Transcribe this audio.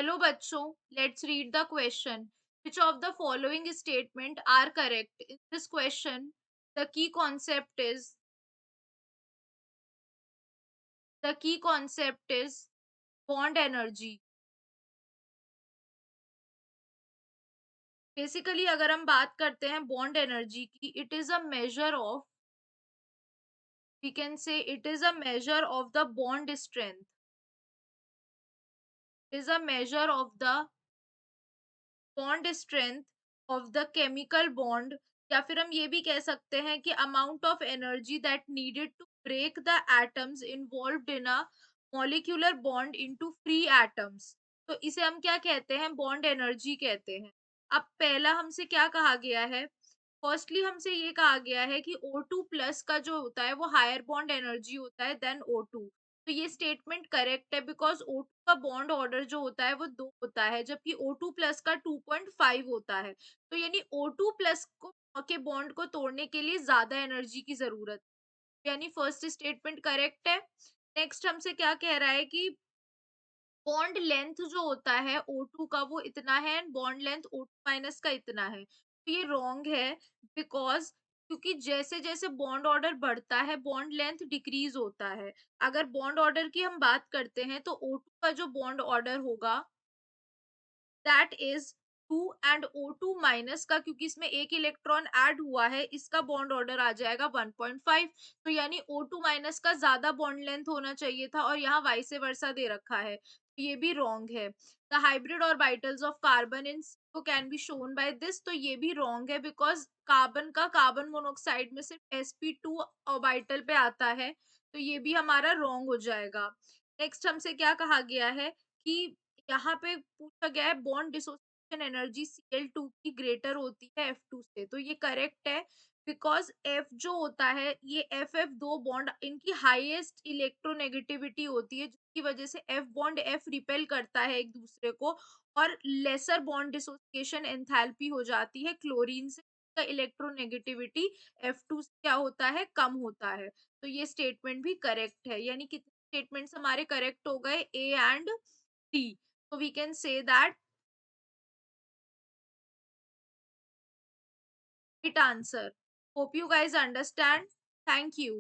Hello bachcho, let's read the question. Which of the following statement are correct? In this question, the key concept is bond energy. Basically अगर हम बात करते हैं bond energy की, it is a measure of, we can say it is a measure of the bond strength, is a measure of the bond strength of the chemical bond, या फिर हम ये भी कह सकते हैं कि amount of energy that needed to break the atoms involved in a molecular bond into free atoms. तो इसे हम क्या कहते हैं? बॉन्ड एनर्जी कहते हैं। अब पहला हमसे क्या कहा गया है? फर्स्टली हमसे ये कहा गया है कि O2 प्लस का जो होता है वो हायर बॉन्ड एनर्जी होता है देन O2। तो ये स्टेटमेंट करेक्ट है बिकॉज O2 का बॉन्ड ऑर्डर जो होता है वो 2 होता है, जबकि O2 प्लस का 2.5 होता है। तो यानी O2 प्लस को के बॉन्ड को तोड़ने के लिए ज्यादा एनर्जी की जरूरत है। यानी फर्स्ट स्टेटमेंट करेक्ट है। नेक्स्ट हमसे क्या कह रहा है कि बॉन्ड लेंथ जो होता है O2 का वो इतना है and bond length O2 minus का इतना है। तो ये रॉन्ग है बिकॉज क्योंकि जैसे जैसे बॉन्ड ऑर्डर बढ़ता है बॉन्ड लेंथ डिक्रीज होता है। अगर बॉन्ड ऑर्डर की हम बात करते हैं तो O2 का जो बॉन्ड ऑर्डर होगा that is 2 and O2 minus का, क्योंकि इसमें एक इलेक्ट्रॉन ऐड हुआ है, इसका बॉन्ड ऑर्डर आ जाएगा 1.5। तो यानी O2 माइनस का ज्यादा बॉन्ड लेंथ होना चाहिए था और यहाँ वाइस वर्सा दे रखा है, तो ये भी रॉन्ग है। The hybrid orbitals of carbon in CO can be shown by this, तो ये भी रॉन्ग है बिकॉज कार्बन का कार्बन मोनोऑक्साइड में सिर्फ sp2 ऑर्बिटल पे आता है, तो ये भी हमारा रॉन्ग हो जाएगा। नेक्स्ट हमसे क्या कहा गया है कि यहाँ पे पूछा गया है बॉन्ड डिसोसिएशन एनर्जी Cl2 की ग्रेटर होती है F2 से, तो ये करेक्ट है बिकॉज F जो होता है ये FF2 बॉन्ड इनकी हाईएस्ट इलेक्ट्रोनेगेटिविटी होती है, जिसकी वजह से F बॉन्ड F रिपेल करता है एक दूसरे को और लेसर बॉन्ड डिसोसिएशन एंथैल्पी हो जाती है क्लोरीन से, का इलेक्ट्रोनेगेटिविटी F2 से क्या होता है? कम होता है। तो ये स्टेटमेंट भी करेक्ट है। यानी कितने स्टेटमेंट्स हमारे करेक्ट हो गए? A and D. So we can say that right answer. Hope you guys understand. Thank you.